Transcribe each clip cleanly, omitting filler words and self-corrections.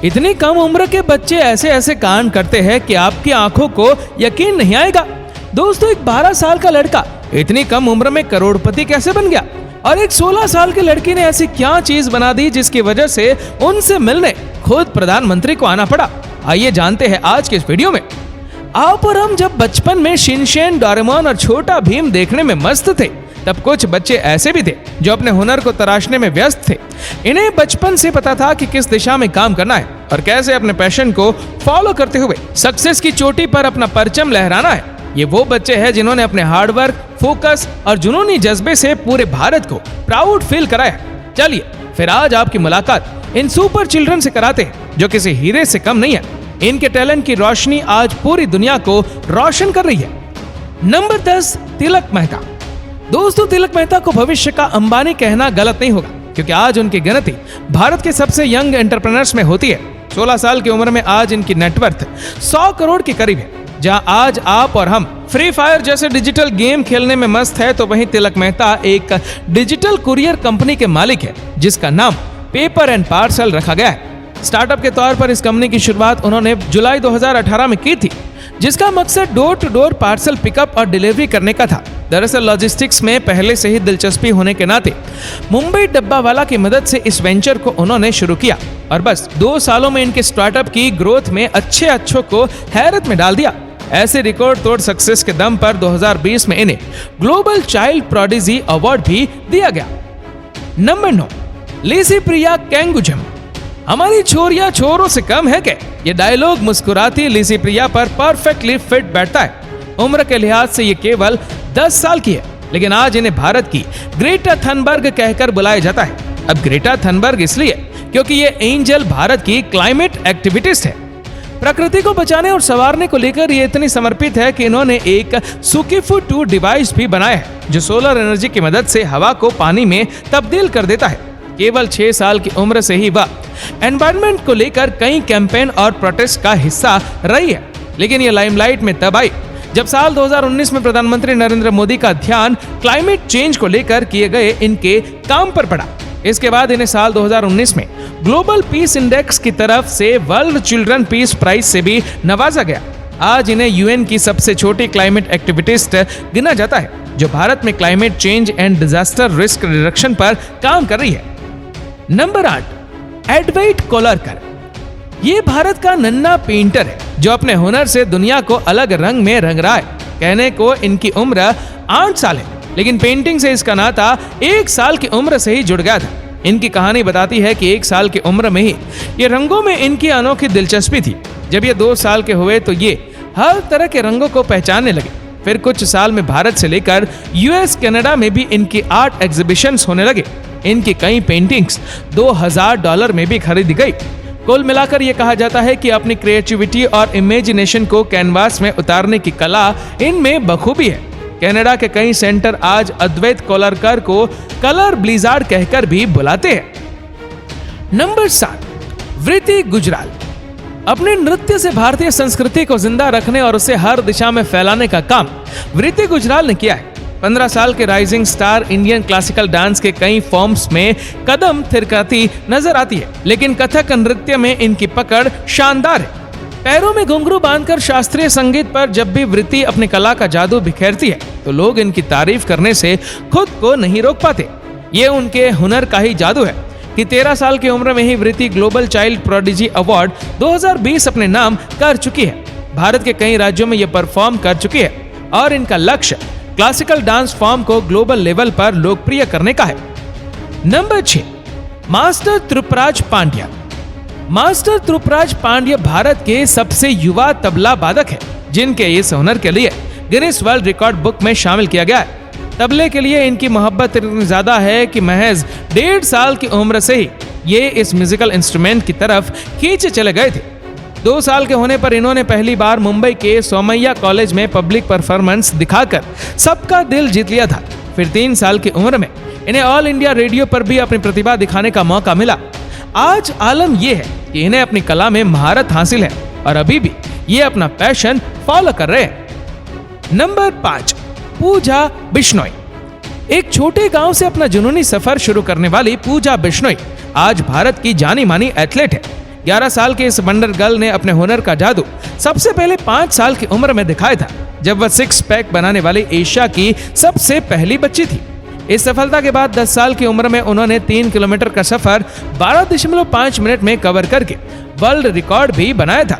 इतनी कम उम्र के बच्चे ऐसे ऐसे कांड करते हैं कि आपकी आंखों को यकीन नहीं आएगा। दोस्तों, एक 12 साल का लड़का इतनी कम उम्र में करोड़पति कैसे बन गया, और एक 16 साल की लड़की ने ऐसी क्या चीज बना दी जिसकी वजह से उनसे मिलने खुद प्रधानमंत्री को आना पड़ा। आइए जानते हैं आज के इस वीडियो में। आप और हम जब बचपन में शिनचैन, डोरेमोन और छोटा भीम देखने में मस्त थे, तब कुछ बच्चे ऐसे भी थे जो अपने हुनर को तराशने में व्यस्त थे। इन्हें बचपन से पता था कि किस दिशा में काम करना है और कैसे अपने पैशन को फॉलो करते हुए सक्सेस की चोटी पर अपना परचम लहराना है। ये वो बच्चे हैं जिन्होंने अपने हार्डवर्क, फोकस और जुनूनी जज्बे से पूरे भारत को प्राउड फील कराया। चलिए फिर आज आपकी मुलाकात इन सुपर चिल्ड्रन से कराते हैं जो किसी हीरे से कम नहीं है। इनके टैलेंट की रोशनी आज पूरी दुनिया को रोशन कर रही है। नंबर 10, तिलक मेहता। दोस्तों, तिलक मेहता को भविष्य का अंबानी कहना गलत नहीं होगा, क्योंकि आज उनकी गिनती भारत के सबसे यंग एंटरप्रेन्योर्स में होती है। 16 साल की उम्र में आज इनकी नेटवर्थ 100 करोड़ के करीब है। जहां आज आप और हम फ्री फायर जैसे डिजिटल गेम खेलने में मस्त है, तो वहीं तिलक मेहता एक डिजिटल कुरियर कंपनी के मालिक है जिसका नाम पेपर एंड पार्सल रखा गया है। स्टार्टअप के तौर पर इस कंपनी की शुरुआत उन्होंने जुलाई 2018 में की थी, जिसका मकसद door to door parcel pickup और डिलीवरी करने का था। दरअसल लॉजिस्टिक्स में पहले से ही दिलचस्पी होने के नाते मुंबई डब्बावाला की मदद से इस वेंचर को उन्होंने शुरू किया और बस 2 सालों में इनके स्टार्टअप की ग्रोथ में अच्छों को हैरत में डाल दिया। ऐसे रिकॉर्ड तोड़ सक्सेस के दम पर 2020 में इन्हें ग्लोबल चाइल्ड प्रोडिजी अवार्ड भी दिया गया। नंबर 9, लिसिप्रिया कैंगुजम। हमारी छोरियां छोरों से कम है क्या? ये डायलॉग मुस्कुराती लिसिप्रिया पर परफेक्टली फिट बैठता है। उम्र के लिहाज से ये केवल 10 साल की है, लेकिन आज इन्हें भारत की ग्रेटा थनबर्ग कहकर बुलाया जाता है। अब ग्रेटा थनबर्ग इसलिए क्योंकि ये एंजल भारत की क्लाइमेट एक्टिविस्ट है। प्रकृति को बचाने और संवारने को लेकर ये इतनी समर्पित है कि इन्होंने एक सुकीफू 2 डिवाइस भी बनाया है जो सोलर एनर्जी की मदद से हवा को पानी में तब्दील कर देता है। केवल 6 साल की उम्र से ही वह एनवायरनमेंट को लेकर कई कैंपेन और प्रोटेस्ट का हिस्सा रही है, लेकिन ये लाइमलाइट में तब आई जब साल 2019 में प्रधानमंत्री नरेंद्र मोदी का ध्यान क्लाइमेट चेंज को लेकर किए गए इनके काम पर पड़ा। इसके बाद इन्हें साल 2019 में ग्लोबल पीस इंडेक्स की तरफ से वर्ल्ड चिल्ड्रन पीस प्राइज से भी नवाजा गया। आज इन्हें यूएन की सबसे छोटी क्लाइमेट एक्टिविस्ट गिना जाता है, जो भारत में climate change and disaster risk reduction पर काम कर रही है। नंबर 8, एडवाइट कोलरकर। ये भारत का नन्हा पेंटर है जो अपने हुनर से दुनिया को अलग रंग में रंग रहा है। कहने को इनकी उम्र 8 साल है, लेकिन पेंटिंग से इसका नाता 1 साल की उम्र से ही जुड़ गया था। इनकी कहानी बताती है कि 1 साल की उम्र में ही ये रंगों में इनकी अनोखी दिलचस्पी थी। जब ये 2 साल के हुए तो ये हर तरह के रंगों को पहचानने लगे। फिर कुछ साल में भारत से लेकर यूएस, कनाडा में भी इनकी आर्ट एग्जीबिशंस होने लगे। इनकी कई पेंटिंग्स $2000 में भी खरीदी गई। कुल मिलाकर ये कहा जाता है कि अपनी क्रिएटिविटी और इमेजिनेशन को कैनवास में उतारने की कला इनमें बखूबी है। कनाडा के कई सेंटर आज अद्वैत कोलरकर को कलर ब्लिजार्ड कहकर भी बुलाते हैं। नंबर 7, वृति गुजराल। अपने नृत्य से भारतीय संस्कृति को जिंदा रखने और उसे हर दिशा में फैलाने का काम वृति गुजराल ने किया है। 15 साल के rising star Indian classical dance के कई फॉर्म्स में कदम थिरकाती नजर आती है, लेकिन कथक नृत्य में इनकी पकड़ शानदार है। पैरों में घुंघरू बांधकर शास्त्रीय संगीत पर जब भी वृति अपनी कला का जादू बिखेरती है, तो लोग इनकी तारीफ करने से खुद को नहीं रोक पाते। ये उनके हुनर का ही जादू है कि 13 साल की उम्र में ही वृति ग्लोबल चाइल्ड प्रोडिजी अवार्ड 2020 अपने नाम कर चुकी है। भारत के कई राज्यों में ये परफॉर्म कर चुकी है और इनका लक्ष्य क्लासिकल डांस फॉर्म को ग्लोबल लेवल पर लोकप्रिय करने का है। Number 6, master Trupraj Pandya. Master Trupraj Pandya Bharat के सबसे युवा तबला वादक है, जिनके इस हुनर के लिए गिनीज वर्ल्ड रिकॉर्ड बुक में शामिल किया गया है। तबले के लिए इनकी मोहब्बत इतनी ज्यादा है कि महज 1.5 साल की उम्र से ही ये इस म्यूजिकल इंस्ट्रूमेंट की तरफ खींचे चले गए थे। 2 साल के होने पर इन्होंने पहली बार मुंबई के सोमैया कॉलेज में पब्लिक परफॉर्मेंस दिखाकर सबका दिल जीत लिया था। फिर 3 साल की उम्र में इन्हें ऑल इंडिया रेडियो पर भी अपनी प्रतिभा दिखाने का मौका मिला। आज आलम यह है कि इन्हें अपनी कला में महारत हासिल है और अभी भी ये अपना पैशन फॉलो कर रहे हैं। नंबर 5, पूजा बिश्नोई। एक छोटे गांव से अपना जुनूनी सफर शुरू करने वाली पूजा बिश्नोई आज भारत की जानी मानी एथलीट है। 11 साल के इस वंडर गर्ल ने अपने हुनर का जादू सबसे पहले 5 साल की उम्र में दिखाया था, जब वह 6 पैक बनाने वाली एशिया की सबसे पहली बच्ची थी। इस सफलता के बाद 10 साल की उम्र में उन्होंने 3 किलोमीटर का सफर 12.5 मिनट में कवर करके वर्ल्ड रिकॉर्ड भी बनाया था।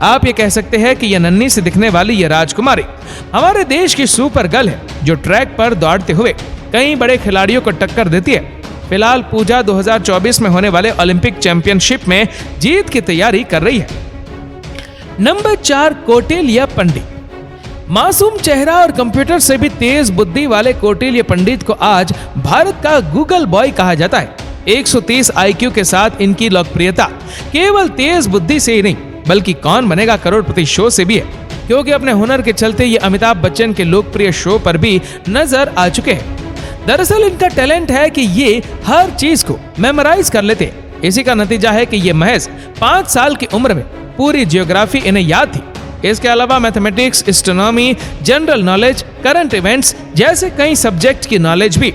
आप ये कह सकते हैं कि यह नन्ही से दिखने वाली यह राजकुमारी हमारे देश की सुपर गर्ल है, जो ट्रैक पर दौड़ते हुए कई बड़े खिलाड़ियों को टक्कर देती है। फिलहाल पूजा 2024 में होने वाले ओलंपिक चैंपियनशिप में जीत की तैयारी कर रही है। नंबर 4, कौटिल्य पंडित। मासूम चेहरा और कंप्यूटर से भी तेज बुद्धि वाले कौटिल्य पंडित को आज भारत का गूगल बॉय कहा जाता है। 130 IQ के साथ इनकी लोकप्रियता केवल तेज बुद्धि से ही नहीं, बल्कि कौन बनेगा करोड़पति शो से भी है, क्योंकि अपने हुनर के चलते ये अमिताभ बच्चन के लोकप्रिय शो पर भी नजर आ चुके हैं। दरअसल इनका टैलेंट है कि ये हर चीज को मेमोराइज कर लेते हैं। इसी का नतीजा है कि ये महज 5 साल की उम्र में पूरी जियोग्राफी इन्हें याद थी। इसके अलावा mathematics, astronomy, general knowledge, current events जैसे कई सब्जेक्ट की नॉलेज भी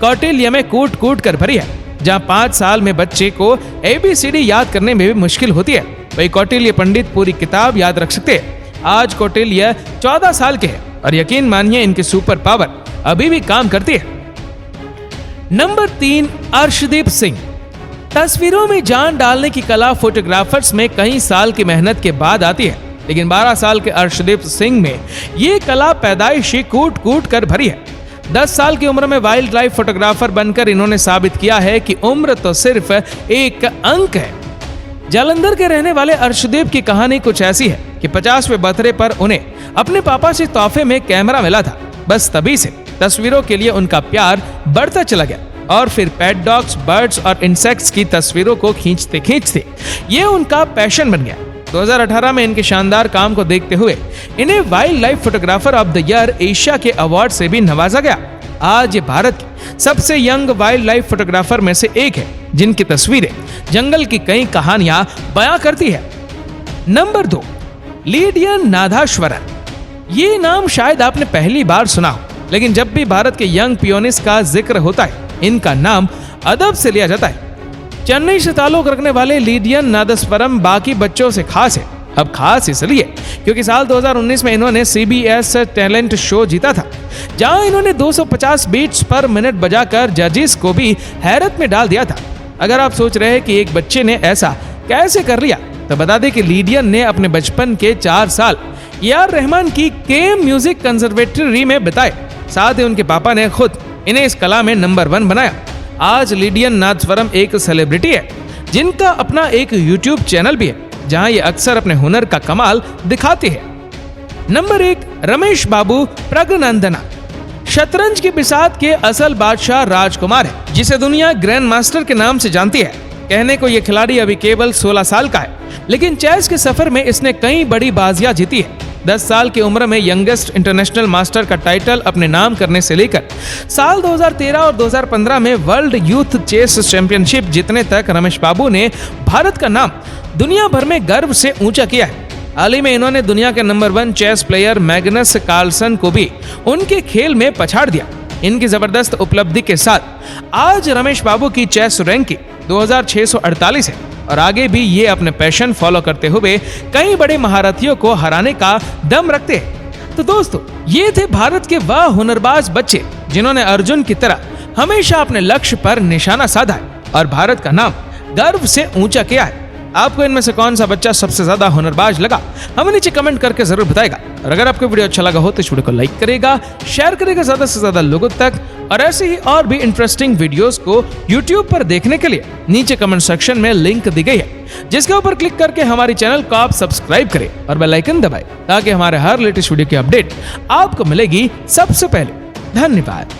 कौटिल्य में कूट कूट कर भरी है। जहां 5 साल में बच्चे को ABCD याद करने में भी मुश्किल होती है, वही कौटिल्य पंडित पूरी किताब याद रख सकते हैं। आज कौटिल्य 14 साल के हैं और यकीन मानिए इनकी सुपर पावर अभी भी काम करती है। नंबर 3, अर्शदीप सिंह। तस्वीरों में जान डालने की कला फोटोग्राफर्स में कई साल की मेहनत के बाद आती है, लेकिन 12 साल के अर्शदीप सिंह में ये कला पैदाइशी कूट कूट कर भरी है। 10 साल की उम्र में वाइल्ड लाइफ फोटोग्राफर बनकर इन्होंने साबित किया है कि उम्र तो सिर्फ एक अंक है। जालंधर के रहने वाले अर्शदीप की कहानी कुछ ऐसी है कि 50वें बर्थडे पर उन्हें अपने पापा से तोहफे में कैमरा मिला था। बस तभी से तस्वीरों के लिए उनका प्यार बढ़ता चला गया और फिर पेट डॉग्स, बर्ड्स और इंसेक्ट्स की तस्वीरों को खींचते खींचते ये उनका पैशन बन गया। 2018 में इनके शानदार काम को देखते हुए इन्हें wild life photographer of the year Asia के अवार्ड से भी नवाजा गया। आज ये भारत के सबसे यंग वाइल्ड लाइफ फोटोग्राफर में से एक है, जिनकी तस्वीरें जंगल की कई कहानियां बयां करती है। नंबर 2, लिडियन नादाश्वरन। ये नाम शायद आपने पहली बार सुना हो, लेकिन जब भी भारत के यंग पियोनिस्ट का जिक्र होता है, इनका नाम अदब से लिया जाता है। चेन्नई से ताल्लुक रखने वाले लिडियन नादस्वरम बाकी बच्चों से खास है। अब खास इसलिए क्योंकि साल 2019 में इन्होंने CBS टैलेंट शो जीता था, जहां इन्होंने 250 बीट्स पर मिनट बजाकर जजेस को भी हैरत में डाल दिया था। अगर आप सोच रहे हैं कि एक बच्चे ने ऐसा कैसे कर लिया, तो बता दें कि लिडियन ने अपने बचपन के 4 साल AR रहमान की केम म्यूजिक कंजर्वेटरी में बिताए। साथ ही उनके पापा ने खुद इन्हें इस कला में नंबर 1 बनाया। आज लिडियन नादस्वरम एक सेलिब्रिटी है, जिनका अपना एक YouTube चैनल भी है, जहां ये अक्सर अपने हुनर का कमाल दिखाते हैं। नंबर 1, रमेश बाबू प्रगनंदना। शतरंज की बिसात के असल बादशाह राजकुमार है, जिसे दुनिया ग्रैंड मास्टर के नाम से जानती है। कहने को यह खिलाड़ी अभी केवल 16 साल का है, लेकिन चेस के सफर में इसने कई बड़ी बाजियां जीती है। 10 साल की उम्र में यंगेस्ट इंटरनेशनल मास्टर का टाइटल अपने नाम करने से लेकर साल 2013 और 2015 में वर्ल्ड यूथ चेस चैंपियनशिप जीतने तक रमेश बाबू ने भारत का नाम दुनिया भर में गर्व से ऊंचा किया है। हाल ही में इन्होंने दुनिया के number 1 chess player Magnus Carlsen को भी उनके खेल में पछाड़ दिया। इनकी जबरदस्त उपलब्धि के साथ आज रमेश बाबू की चेस रैंकिंग 2648 है और आगे भी ये अपने पैशन फॉलो करते हुए कई बड़े महारथियों को हराने का दम रखते हैं। तो दोस्तों, ये थे भारत के वह हुनरबाज बच्चे जिन्होंने अर्जुन की तरह हमेशा अपने लक्ष्य पर निशाना साधा है और भारत का नाम गर्व से ऊंचा किया है। आपको इनमें से कौन सा बच्चा सबसे ज्यादा हुनरबाज लगा, हमें नीचे कमेंट करके जरूर बताएगा। और अगर आपको वीडियो अच्छा लगा हो तो इस वीडियो को लाइक करेगा, शेयर करेगा ज्यादा से ज्यादा लोगों तक। और ऐसे ही और भी इंटरेस्टिंग वीडियोस को YouTube पर देखने के लिए नीचे कमेंट सेक्शन में लिंक दी गई है, जिसके ऊपर क्लिक करके हमारी चैनल को आप सब्सक्राइब करें और बेल आइकन दबाएं, ताकि हमारे हर लेटेस्ट वीडियो की अपडेट आपको मिलेगी सबसे पहले। धन्यवाद।